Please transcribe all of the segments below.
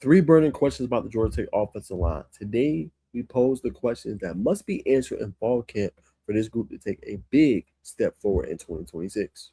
3 burning questions about the Georgia Tech offensive line. Today, we pose the questions that must be answered in fall camp for this group to take a big step forward in 2026.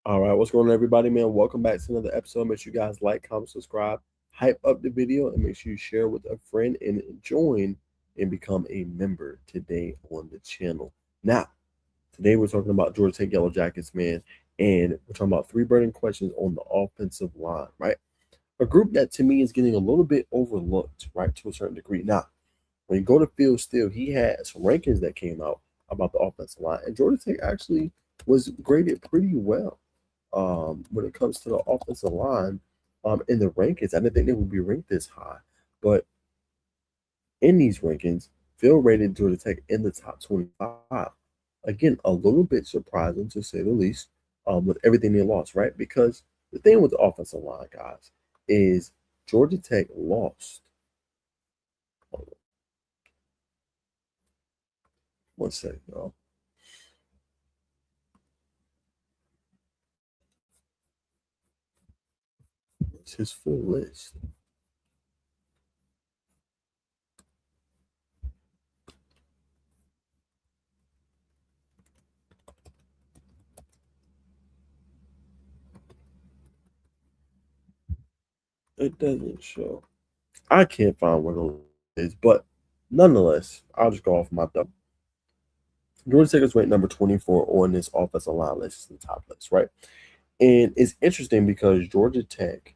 All right, what's going on, everybody, man? Welcome back to another episode. Make sure you guys like, comment, subscribe, hype up the video, and make sure you share with a friend and join and become a member today on the channel. Now, today we're talking about Georgia Tech Yellow Jackets, man, and we're talking about 3 burning questions on the offensive line, right? A group that to me is getting a little bit overlooked, right, to a certain degree. Now, when you go to Phil Steele, he had some rankings that came out about the offensive line, and Georgia Tech actually was graded pretty well when it comes to the offensive line in the rankings. I didn't think they would be ranked this high, but in these rankings, Phil rated Georgia Tech in the top 25. Again, a little bit surprising to say the least, with everything they lost, right? Because the thing with the offensive line, guys, is Georgia Tech lost. One second, y'all. It's his full list. It doesn't show. I can't find where it is, but nonetheless, I'll just go off my thumb. Georgia Tech is ranked number 24 on this offensive line list, the top list, right? And it's interesting because Georgia Tech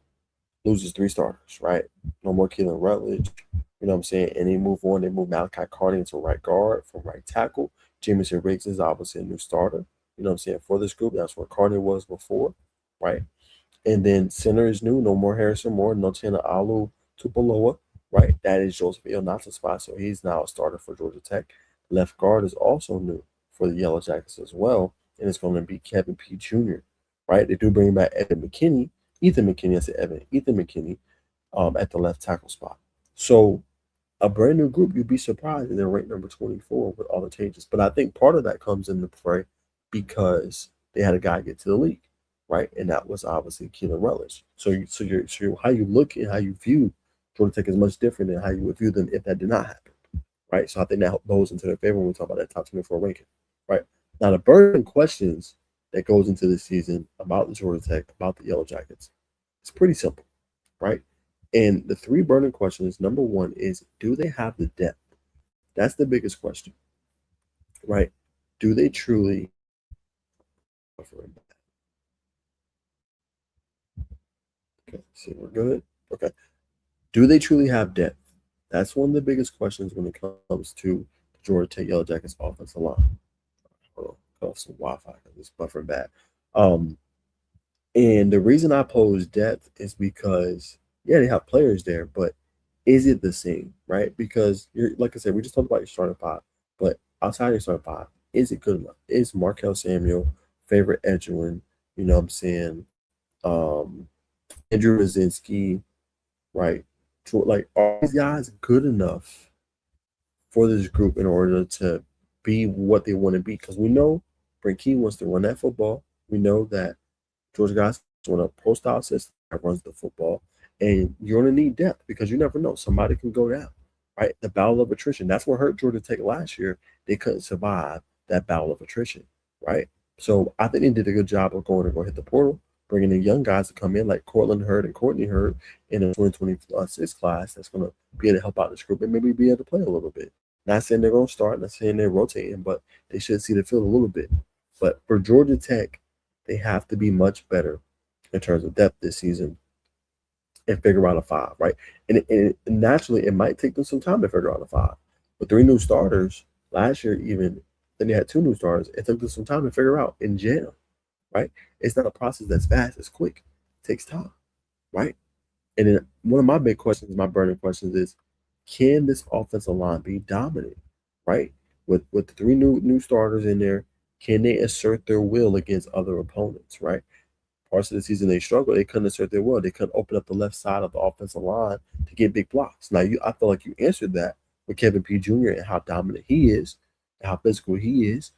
loses 3 starters, right? No more Keelan Rutledge, you know what I'm saying? And they move on. They move Malachi Carney into right guard from right tackle. Jamison Riggs is obviously a new starter, you know what I'm saying, for this group. That's where Carney was before, right? And then center is new. No more Harrison Moore. No Tana Alu Tupaloa, right? That is Joseph Ilnata's spot. So he's now a starter for Georgia Tech. Left guard is also new for the Yellow Jackets as well. And it's going to be Kevin P. Jr., right? They do bring back Ethan McKinney, I said Evan, Ethan McKinney at the left tackle spot. So a brand new group, you'd be surprised that they're ranked number 24 with all the changes. But I think part of that comes into play because they had a guy get to the league, right? And that was obviously Keelan Rutledge. So how you look and how you view Georgia Tech is much different than how you would view them if that did not happen, right? So I think that goes into their favor when we talk about that top 24 ranking, right? Now, the burning questions that goes into this season about the Georgia Tech, about the Yellow Jackets, it's pretty simple, right? And the 3 burning questions, number 1 is, do they have the depth? That's the biggest question, right? Do they truly? Okay, see, we're good. Okay. Do they truly have depth? That's one of the biggest questions when it comes to the Georgia Tech Yellow Jackets offensive line. Hold on, cut off some Wi-Fi because it's buffering bad. And the reason I pose depth is because, yeah, they have players there, but is it the same, right? Because you're, like I said, we just talked about your starting 5, but outside your starting 5, is it good enough? Is Markel Samuel, favorite Edgerrin, you know what I'm saying? Andrew Rosinski, right? Like, are these guys good enough for this group in order to be what they want to be? Because we know Brent wants to run that football. We know that Georgia guys want a pro style system that runs the football, and you're going to need depth because you never know. Somebody can go down, right? The battle of attrition. That's what hurt Georgia Tech last year. They couldn't survive that battle of attrition, right? So I think they did a good job of going to go hit the portal, bringing in young guys to come in like Cortland Hurd and Courtney Hurd in the 2026 class that's going to be able to help out this group and maybe be able to play a little bit. Not saying they're going to start, not saying they're rotating, but they should see the field a little bit. But for Georgia Tech, they have to be much better in terms of depth this season and figure out a 5, right? And naturally, it might take them some time to figure out a 5. With 3 new starters last year, even then they had 2 new starters. It took them some time to figure out in jail, right? It's not a process that's fast, it's quick. It takes time, right? And then one of my big questions, my burning questions is, can this offensive line be dominant? Right? With the three new starters in there, can they assert their will against other opponents? Right? Parts of the season they struggled. They couldn't assert their will. They couldn't open up the left side of the offensive line to get big blocks. Now I feel like you answered that with Kevin P. Jr. and how dominant he is, and how physical he is.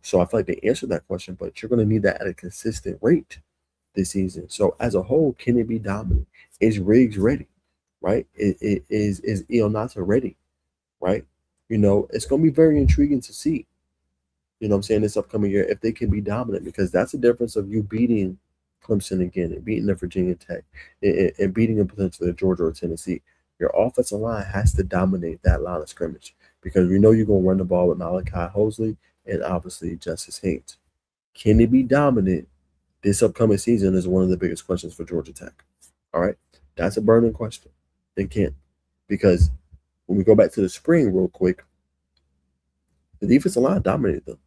So I feel like they answered that question, but you're going to need that at a consistent rate this season. So as a whole, can it be dominant? Is Riggs ready? Right? Is Ionata ready? Right? It's going to be very intriguing to see. What I'm saying, this upcoming year, if they can be dominant, because that's the difference of you beating Clemson again and beating the Virginia Tech and beating a potentially Georgia or Tennessee. Your offensive line has to dominate that line of scrimmage because we know you're going to run the ball with Malachi Hosley and obviously Justice Haynes. Can they be dominant this upcoming season is one of the biggest questions for Georgia Tech. All right. That's a burning question. They can't. Because when we go back to the spring real quick, the defensive line dominated them.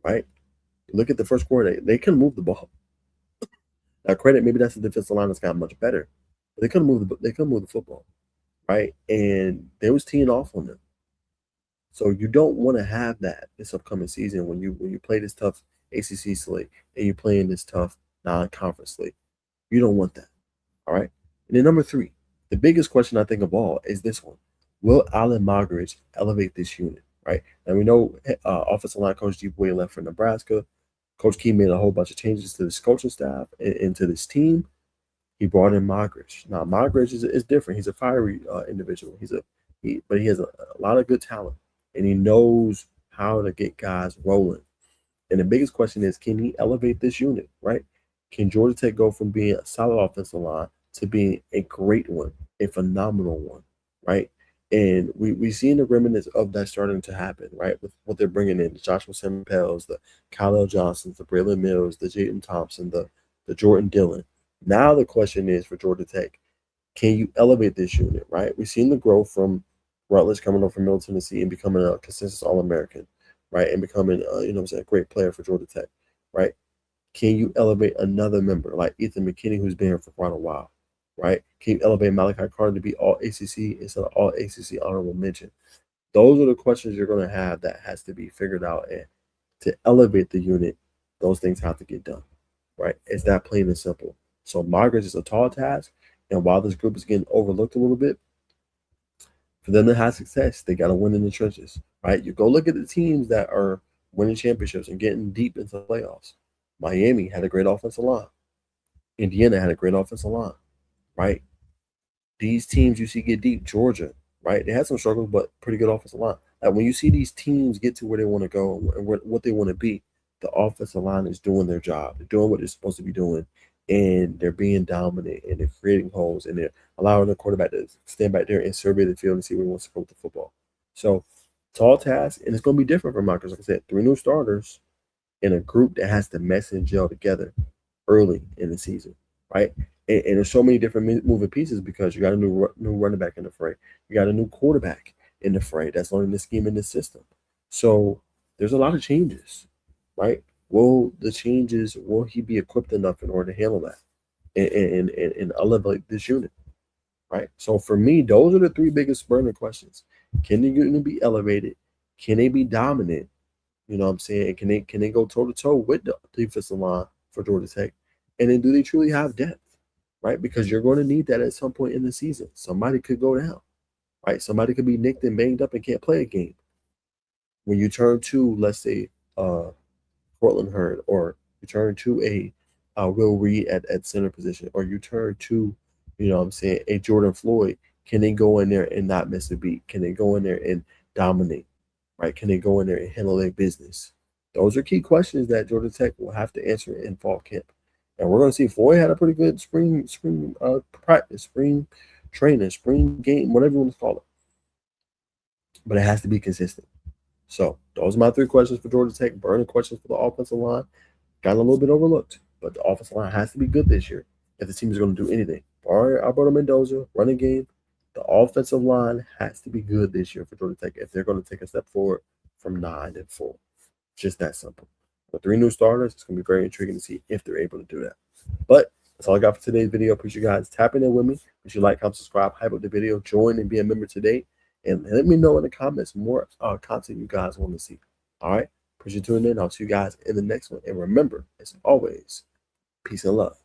Right? Look at the first quarter. They couldn't move the ball. Now, credit, maybe that's the defensive line that's got much better. But they couldn't move the football. Right? And they was teeing off on them. So you don't want to have that this upcoming season when you play this tough ACC slate and you're playing this tough non-conference slate. You don't want that. All right. And then number 3, the biggest question I think of all is this one: will Allen Mogridge elevate this unit? Right. And we know offensive line coach G. Boy left for Nebraska. Coach Key made a whole bunch of changes to this coaching staff and to this team. He brought in Mogridge. Now Mogridge is different. He's a fiery individual. But he has a lot of good talent, and he knows how to get guys rolling. And the biggest question is, can he elevate this unit? Right? Can Georgia Tech go from being a solid offensive line to being a great one, a phenomenal one? Right? And we've seen the remnants of that starting to happen, right? With what they're bringing in, the Joshua Sempels, the Kyle Johnsons, the Braylon Mills, the Jaden Thompson, the Jordan Dillon. Now the question is for Georgia Tech, can you elevate this unit, right? We've seen the growth from Rutledge coming over from Middle Tennessee and becoming a consensus All-American, right? And becoming, a great player for Georgia Tech, right? Can you elevate another member like Ethan McKinney, who's been here for quite a while, right? Can you elevate Malachi Carter to be all ACC instead of all ACC honorable mention? Those are the questions you're going to have that has to be figured out. And to elevate the unit, those things have to get done, right? It's that plain and simple. So Margaret is a tall task. And while this group is getting overlooked a little bit, for them to have success, they got to win in the trenches, right? You go look at the teams that are winning championships and getting deep into the playoffs. Miami had a great offensive line. Indiana had a great offensive line, right? These teams you see get deep, Georgia, right? They had some struggles, but pretty good offensive line. Like when you see these teams get to where they want to go and what they want to be, the offensive line is doing their job. They're doing what they're supposed to be doing, and they're being dominant, and they're creating holes, and they're allowing the quarterback to stand back there and survey the field and see where he wants to go with the football. So, tall task, and it's going to be different for Marcus. Like I said, 3 new starters in a group that has to mesh and gel together early in the season, right? And there's so many different moving pieces because you got a new running back in the fray. You got a new quarterback in the fray that's learning the scheme in the system. So there's a lot of changes, right? Will he be equipped enough in order to handle that and elevate this unit, right? So for me, those are the 3 biggest burning questions. Can the unit be elevated? Can they be dominant? You know what I'm saying? Can they go toe to toe with the defensive line for Georgia Tech? And then do they truly have depth? Right? Because you're going to need that at some point in the season. Somebody could go down. Right? Somebody could be nicked and banged up and can't play a game. When you turn to, let's say, Cortland Hurd, or you turn to a Will Reed at center position, or you turn to, a Jordan Floyd, can they go in there and not miss a beat? Can they go in there and dominate? Right? Can they go in there and handle their business? Those are key questions that Georgia Tech will have to answer in fall camp. And we're going to see Floyd had a pretty good spring practice, spring training, spring game, whatever you want to call it. But it has to be consistent. So those are my 3 questions for Georgia Tech. Burning questions for the offensive line. Got a little bit overlooked, but the offensive line has to be good this year if the team is going to do anything. Barring Alberto Mendoza, running game, the offensive line has to be good this year for Georgia Tech if they're going to take a step forward from 9-4. Just that simple. With 3 new starters, it's going to be very intriguing to see if they're able to do that. But That's all I got for today's video. Appreciate you guys tapping in with me. If you like, comment, subscribe, hype up the video, join and be a member today. And let me know in the comments more content you guys want to see. All right. Appreciate you tuning in. I'll see you guys in the next one. And remember, as always, peace and love.